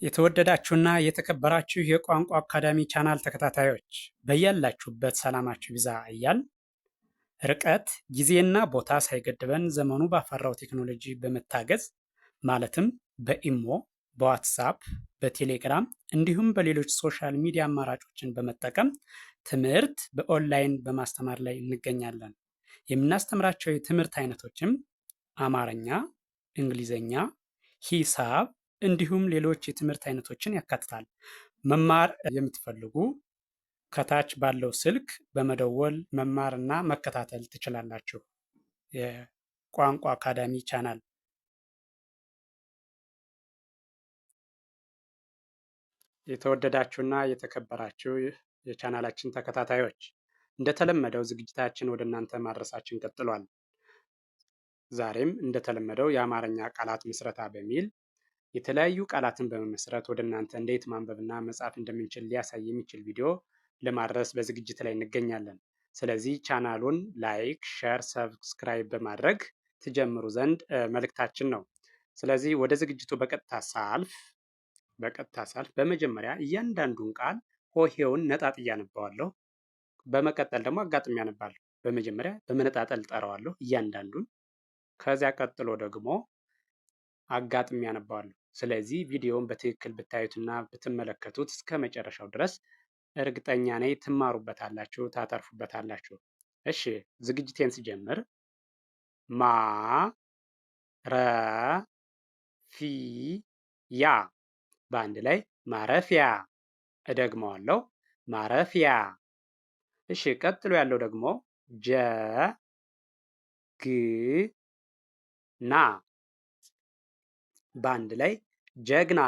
የተወደዳችሁና የተከበራችሁ የቋንቋ አካዳሚ ቻናል ተከታታዮች በያላችሁበት ሰላማችሁ ይብዛ እያል ርቀት ጊዜና ቦታ ሳይገድበን ዘመኑ ባፈራው ቴክኖሎጂ በመታገዝ ማለትም በኢሞ፣ በዋትሳፕ፣ በቴሌግራም እንዲሁም በሌሎች ሶሻል ሚዲያ አማራጮችን በመጠቀም ትምህርት በኦንላይን በማስተማር ላይ እንገኛለን። የምናስተምራቸው የትምህርት አይነቶችም አማርኛ፣ እንግሊዘኛ፣ ሂሳብ እንዲሁም ሌሎች የትምህርት አይነቶችን ያካትታል። መማር የምትፈልጉ ከታች ባለው ስልክ በመደወል መማርና መከታተል ትችላላችሁ። የቋንቋ አካዳሚ ቻናል የተወደዳችሁና የተከበራችሁ የቻናላችን ተከታታዮች እንደተለመደው ዝግጅታችን ወደ እናንተ ማድረሳችን ቀጥሏል። ዛሬም እንደተለመደው የአማርኛ ቃላት ምስረታ በሚል የተለያዩ ቃላትን በመመስረት ወደ እናንተ እንዴት ማንበብና መጻፍ እንደምንችል ሊያሳይ የሚችል ቪዲዮ ለማድረስ በዝግጅት ላይ እንገኛለን። ስለዚህ ቻናሉን ላይክ፣ ሼር፣ ሰብስክራይብ በማድረግ ትጀምሩ ዘንድ መልእክታችን ነው። ስለዚህ ወደ ዝግጅቱ በቀጥታ ሳልፍ በመጀመሪያ እያንዳንዱን ቃል ሆሄውን ነጣጥዬ አነባዋለሁ። በመቀጠል ደግሞ አጋጥሜ አነባለሁ። በመጀመሪያ በመነጣጠል ጠራዋለሁ እያንዳንዱን። ከዚያ ቀጥሎ ደግሞ አጋጥሜ አነባዋለሁ። ስለዚህ ቪዲዮውን በትክክል ብታዩትና ብትመለከቱት እስከ መጨረሻው ድረስ እርግጠኛ ነኝ ትማሩበታላችሁ፣ ታተርፉበታላችሁ። እሺ ዝግጅቴን ስጀምር ማ ረ ፊ ያ በአንድ ላይ ማረፊያ። እደግመዋለሁ ማረፊያ። እሺ ቀጥሎ ያለው ደግሞ ጀ ግ ና በአንድ ላይ ጀግና።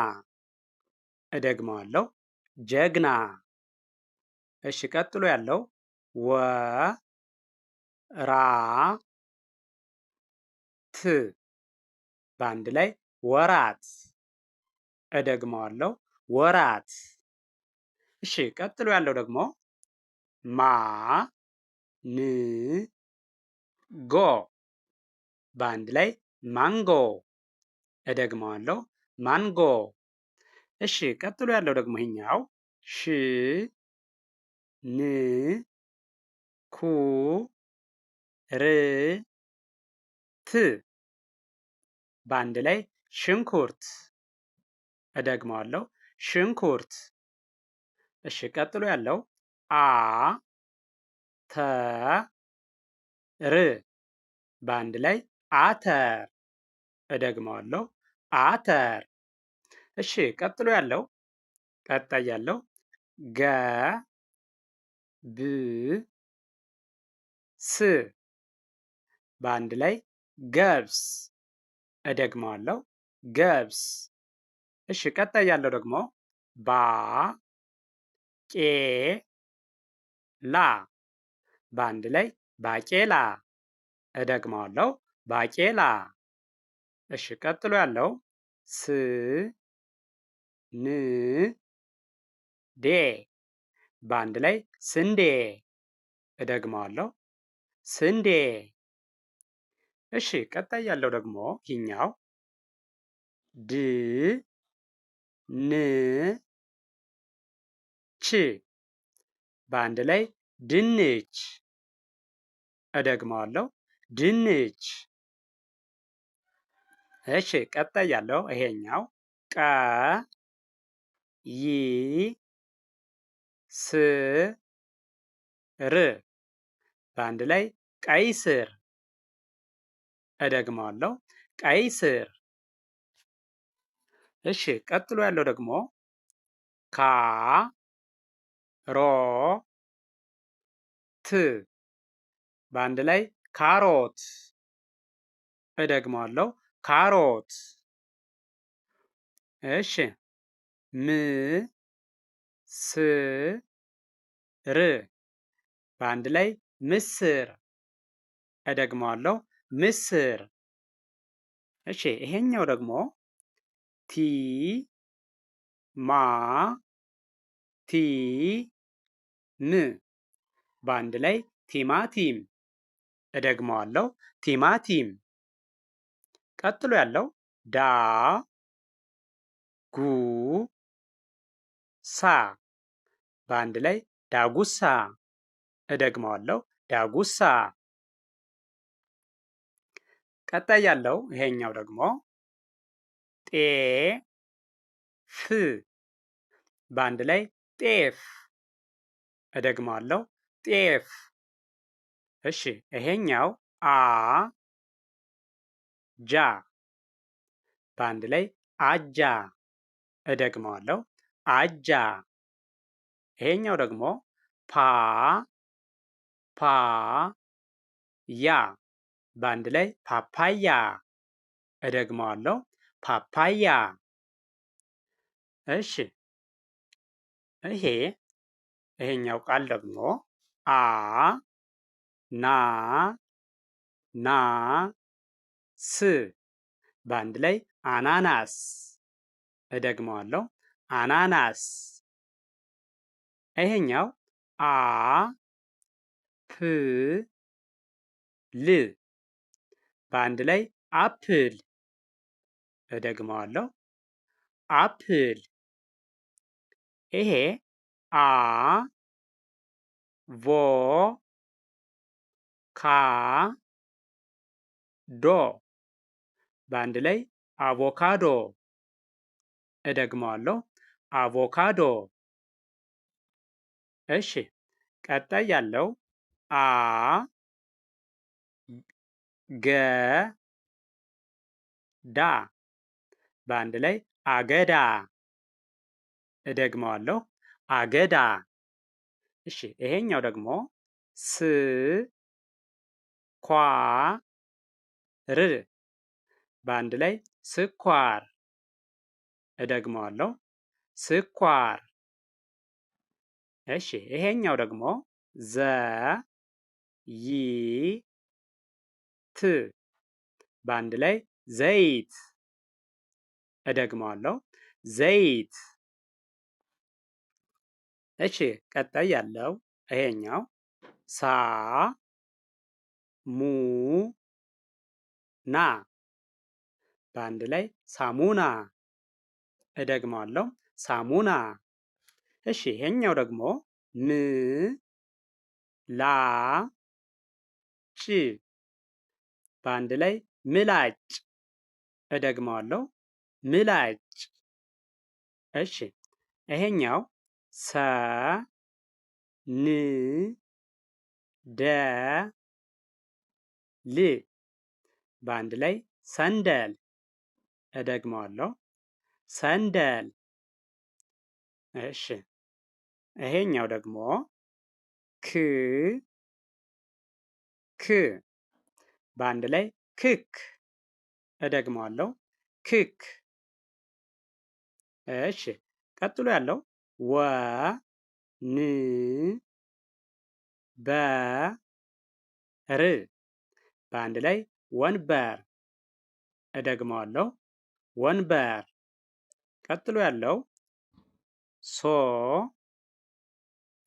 እደግመዋለሁ ጀግና። እሺ ቀጥሎ ያለው ወ ራ ት በአንድ ላይ ወራት። እደግመዋለሁ ወራት። እሺ ቀጥሎ ያለው ደግሞ ማ ን ጎ በአንድ ላይ ማንጎ። እደግመዋለሁ ማንጎ። እሺ ቀጥሎ ያለው ደግሞ ይሄኛው ሽ ን ኩ ር ት በአንድ ላይ ሽንኩርት። እደግመዋለሁ ሽንኩርት። እሺ ቀጥሎ ያለው አ ተ ር በአንድ ላይ አተር። እደግመዋለሁ አተር። እሺ ቀጥሎ ያለው ገ ብ ስ በአንድ ላይ ገብስ። እደግመዋለሁ ገብስ። እሺ ቀጣይ ያለው ደግሞ ባ ቄ ላ በአንድ ላይ ባቄላ። እደግመዋለሁ ባቄላ። እሺ ቀጥሎ ያለው ስ ን ዴ በአንድ ላይ ስንዴ። እደግመዋለሁ ስንዴ። እሺ ቀጣይ ያለው ደግሞ ይኛው ድ ን ች በአንድ ላይ ድንች። እደግመዋለሁ ድንች። እሺ ቀጣይ ያለው ይሄኛው ቀ ይ ስ ር በአንድ ላይ ቀይ ስር። እደግመዋለሁ ቀይ ስር። እሺ ቀጥሎ ያለው ደግሞ ካ ሮ ት በአንድ ላይ ካሮት። እደግመዋለሁ ካሮት። እሺ ም ስ ር በአንድ ላይ ምስር። እደግመዋለሁ ምስር። እሺ ይሄኛው ደግሞ ቲ ማ ቲ ም በአንድ ላይ ቲማቲም። እደግመዋለሁ ቲማቲም። ቀጥሎ ያለው ዳ ጉ ሳ በአንድ ላይ ዳጉሳ። እደግመዋለሁ፣ ዳጉሳ። ቀጣይ ያለው ይሄኛው ደግሞ ጤፍ በአንድ ላይ ጤፍ። እደግመዋለሁ፣ ጤፍ። እሺ፣ ይሄኛው ጃ በአንድ ላይ አጃ። እደግመዋለሁ፣ አጃ። ይሄኛው ደግሞ ፓ ያ በአንድ ላይ ፓፓያ። እደግመዋለሁ፣ ፓፓያ። እሺ፣ ይሄኛው ቃል ደግሞ ና ስ በአንድ ላይ አናናስ። እደግመዋለሁ፣ አናናስ። ይሄኛው ፕ ል በአንድ ላይ አፕል። እደግመዋለሁ፣ አፕል። ይሄ ቮ ዶ በአንድ ላይ አቮካዶ። እደግመዋለሁ፣ አቮካዶ። እሺ፣ ቀጣይ ያለው ዳ በአንድ ላይ አገዳ። እደግመዋለሁ፣ አገዳ። እሺ፣ ይሄኛው ደግሞ ር በአንድ ላይ ስኳር። እደግመዋለሁ፣ ስኳር። እሺ፣ ይሄኛው ደግሞ ት በአንድ ላይ ዘይት። እደግመዋለሁ፣ ዘይት። እሺ፣ ቀጣይ ያለው ይሄኛው ሙ ና በአንድ ላይ ሳሙና። እደግመዋለሁ፣ ሳሙና። እሺ፣ ይሄኛው ደግሞ ጭ በአንድ ላይ ምላጭ። እደግመዋለሁ፣ ምላጭ። እሺ፣ ይሄኛው ል በአንድ ላይ ሰንደል። እደግመዋለሁ፣ ሰንደል። እሺ፣ ይሄኛው ደግሞ ክ በአንድ ላይ ክክ። እደግመዋለሁ፣ ክክ። እሺ፣ ቀጥሎ ያለው በአንድ ላይ ወንበር። እደግመዋለሁ፣ ወንበር። ቀጥሎ ያለው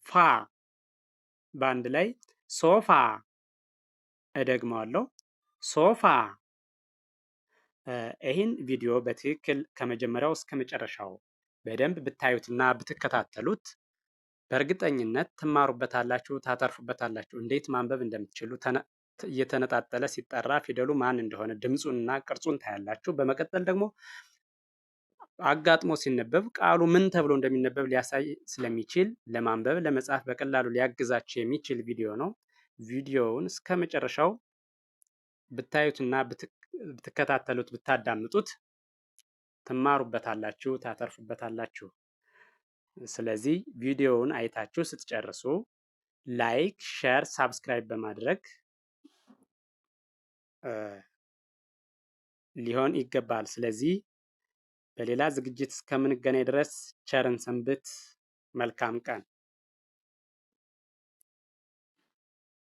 ፋ በአንድ ላይ ሶፋ። እደግመዋለሁ፣ ሶፋ። ይህን ቪዲዮ በትክክል ከመጀመሪያው እስከ መጨረሻው በደንብ ብታዩትና ብትከታተሉት በእርግጠኝነት ትማሩበታላችሁ፣ ታተርፉበታላችሁ። እንዴት ማንበብ እንደምትችሉ እየተነጣጠለ ሲጠራ ፊደሉ ማን እንደሆነ ድምፁንና ቅርጹን ታያላችሁ። በመቀጠል ደግሞ አጋጥሞ ሲነበብ ቃሉ ምን ተብሎ እንደሚነበብ ሊያሳይ ስለሚችል ለማንበብ ለመጻፍ በቀላሉ ሊያግዛችሁ የሚችል ቪዲዮ ነው። ቪዲዮውን እስከ መጨረሻው ብታዩትና ብትከታተሉት ብታዳምጡት ትማሩበታላችሁ፣ ታተርፉበታላችሁ። ስለዚህ ቪዲዮውን አይታችሁ ስትጨርሱ ላይክ፣ ሼር፣ ሳብስክራይብ በማድረግ ሊሆን ይገባል። ስለዚህ በሌላ ዝግጅት እስከምንገናኝ ድረስ ቸርን ሰንብት። መልካም ቀን